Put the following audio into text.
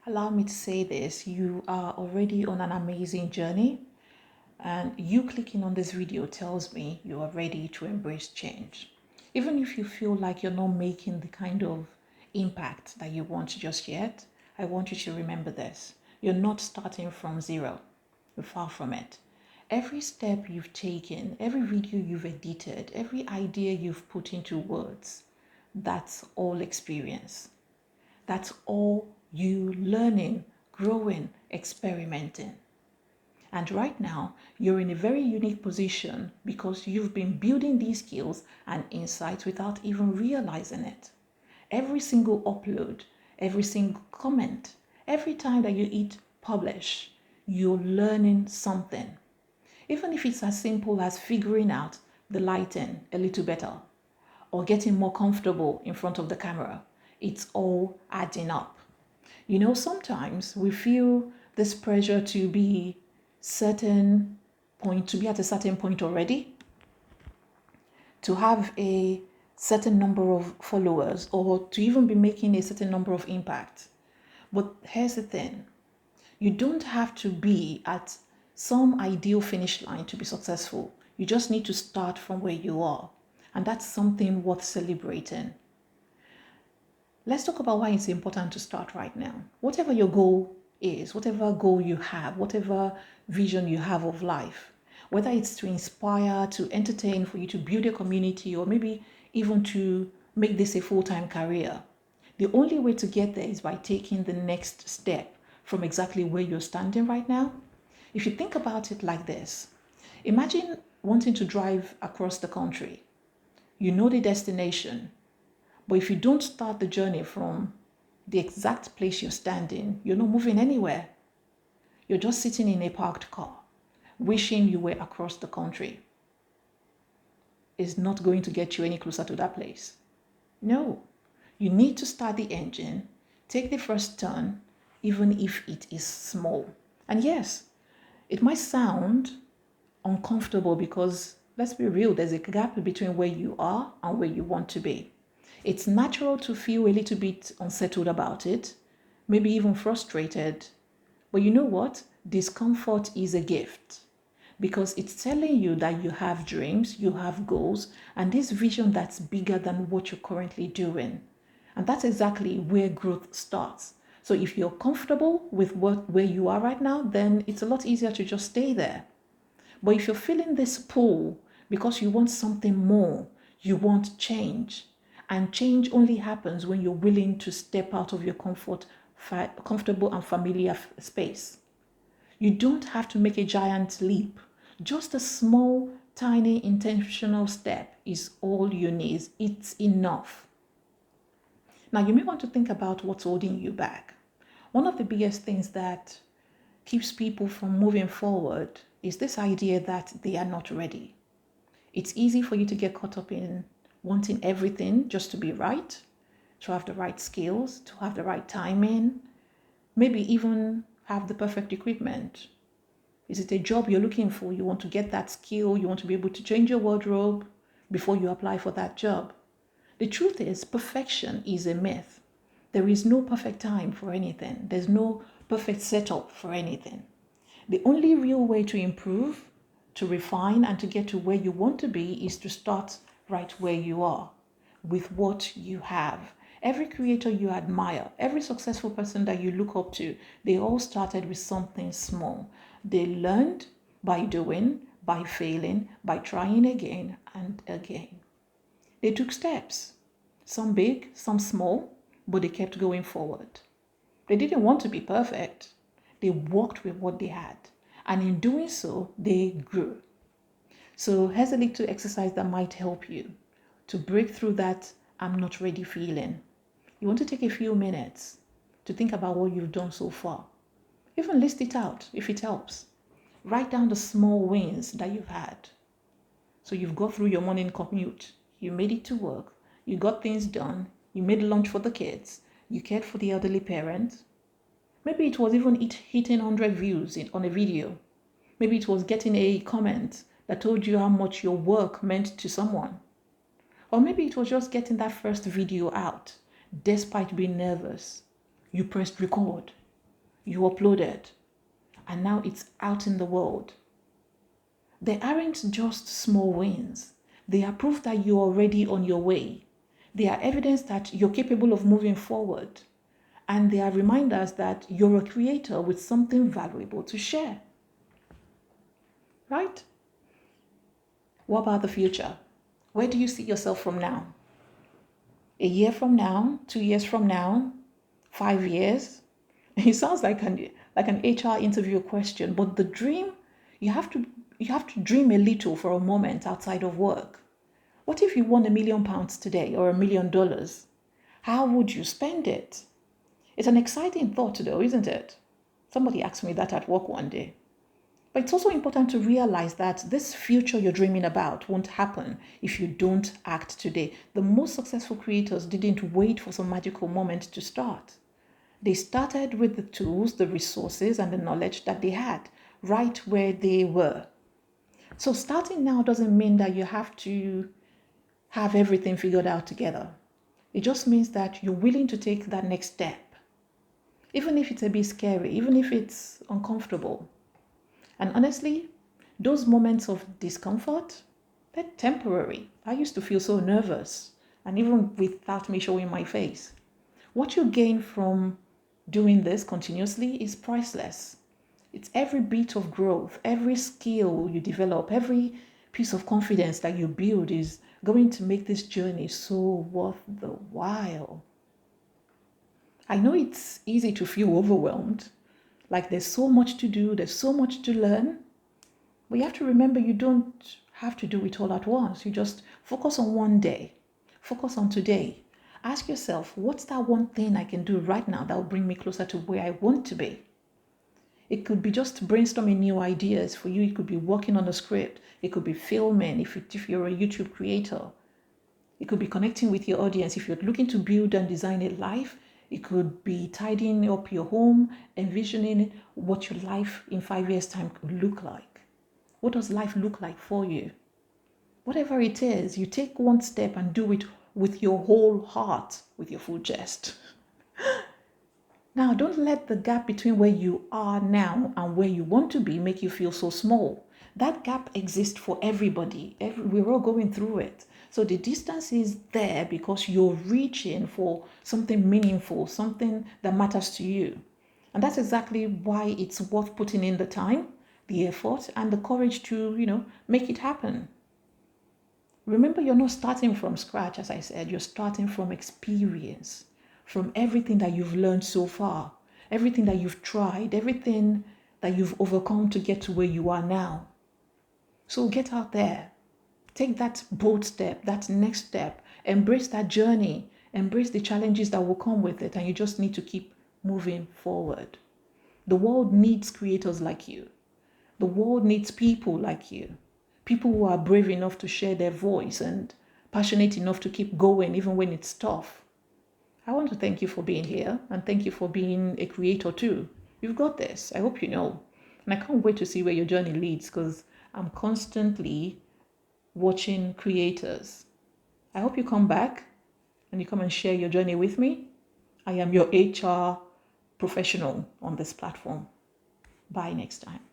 Allow me to say this, you are already on an amazing journey, and you clicking on this video tells me you are ready to embrace change. Even if you feel like you're not making the kind of impact that you want just yet, I want you to remember this. You're not starting from zero. You're far from it. Every step you've taken, every video you've edited, every idea you've put into words, that's all experience. That's all you learning, growing, experimenting. And right now, you're in a very unique position because you've been building these skills and insights without even realizing it. Every single upload, every single comment, every time that you hit publish, you're learning something. Even if it's as simple as figuring out the lighting a little better or getting more comfortable in front of the camera, it's all adding up. You know, sometimes we feel this pressure to be at a certain point already, to have a certain number of followers, or to even be making a certain number of impact. But here's the thing, you don't have to be at some ideal finish line to be successful. You just need to start from where you are. And that's something worth celebrating. Let's talk about why it's important to start right now. Whatever your goal is, whatever goal you have, whatever vision you have of life, whether it's to inspire, to entertain, for you to build a community, or maybe even to make this a full-time career, the only way to get there is by taking the next step from exactly where you're standing right now. If you think about it like this, imagine wanting to drive across the country. You know the destination, but if you don't start the journey from the exact place you're standing, you're not moving anywhere. You're just sitting in a parked car, wishing you were across the country. It's not going to get you any closer to that place. No, you need to start the engine, take the first turn, even if it is small. And yes, it might sound uncomfortable because, let's be real, there's a gap between where you are and where you want to be. It's natural to feel a little bit unsettled about it, maybe even frustrated. But you know what? Discomfort is a gift because it's telling you that you have dreams, you have goals, and this vision that's bigger than what you're currently doing. And that's exactly where growth starts. So if you're comfortable with where you are right now, then it's a lot easier to just stay there. But if you're feeling this pull because you want something more, you want change, and change only happens when you're willing to step out of your comfortable and familiar space. You don't have to make a giant leap. Just a small, tiny, intentional step is all you need. It's enough. Now, you may want to think about what's holding you back. One of the biggest things that keeps people from moving forward is this idea that they are not ready. It's easy for you to get caught up in wanting everything just to be right, to have the right skills, to have the right timing, maybe even have the perfect equipment. Is it a job you're looking for? You want to get that skill, you want to be able to change your wardrobe before you apply for that job. The truth is, perfection is a myth. There is no perfect time for anything. There's no perfect setup for anything. The only real way to improve, to refine, and to get to where you want to be is to start right where you are, with what you have. Every creator you admire, every successful person that you look up to, they all started with something small. They learned by doing, by failing, by trying again and again. They took steps, some big, some small, but they kept going forward. They didn't want to be perfect. They worked with what they had. And in doing so, they grew. So here's a little exercise that might help you to break through that I'm not ready feeling. You want to take a few minutes to think about what you've done so far. Even list it out if it helps. Write down the small wins that you've had. So you've got through your morning commute. You made it to work. You got things done. You made lunch for the kids. You cared for the elderly parent. Maybe it was even hitting 100 views on a video. Maybe it was getting a comment that told you how much your work meant to someone. Or maybe it was just getting that first video out, despite being nervous. You pressed record. you uploaded, and now it's out in the world. They aren't just small wins. They are proof that you're already on your way. They are evidence that you're capable of moving forward. And they are reminders that you're a creator with something valuable to share. Right? What about the future? Where do you see yourself from now? A year from now? 2 years from now? 5 years? It sounds like an HR interview question, but the dream, you have to dream a little for a moment outside of work. What if you won £1 million today or $1 million? How would you spend it? It's an exciting thought though, isn't it? Somebody asked me that at work one day. But it's also important to realize that this future you're dreaming about won't happen if you don't act today. The most successful creators didn't wait for some magical moment to start. They started with the tools, the resources, and the knowledge that they had right where they were. So starting now doesn't mean that you have to have everything figured out together. It just means that you're willing to take that next step. Even if it's a bit scary, even if it's uncomfortable. And honestly, those moments of discomfort, they're temporary. I used to feel so nervous, and even without me showing my face. What you gain from doing this continuously is priceless. It's every bit of growth, every skill you develop, every piece of confidence that you build is going to make this journey so worth the while. I know it's easy to feel overwhelmed, like there's so much to do, there's so much to learn, but you have to remember you don't have to do it all at once. You just focus on one day, focus on today. Ask yourself, what's that one thing I can do right now that will bring me closer to where I want to be? It could be just brainstorming new ideas for you. It could be working on a script. It could be filming if you're a YouTube creator. It could be connecting with your audience. If you're looking to build and design a life, it could be tidying up your home, envisioning what your life in 5 years' time could look like. What does life look like for you? Whatever it is, you take one step and do it with your whole heart, with your full chest. Now, don't let the gap between where you are now and where you want to be make you feel so small. That gap exists for everybody. We're all going through it. So the distance is there because you're reaching for something meaningful, something that matters to you. And that's exactly why it's worth putting in the time, the effort, and the courage to, make it happen. Remember, you're not starting from scratch, as I said. You're starting from experience, from everything that you've learned so far, everything that you've tried, everything that you've overcome to get to where you are now. So get out there. Take that bold step, that next step. Embrace that journey. Embrace the challenges that will come with it. And you just need to keep moving forward. The world needs creators like you. The world needs people like you. People who are brave enough to share their voice and passionate enough to keep going even when it's tough. I want to thank you for being here and thank you for being a creator too. You've got this. I hope you know. And I can't wait to see where your journey leads because I'm constantly watching creators. I hope you come back and you come and share your journey with me. I am your HR professional on this platform. Bye next time.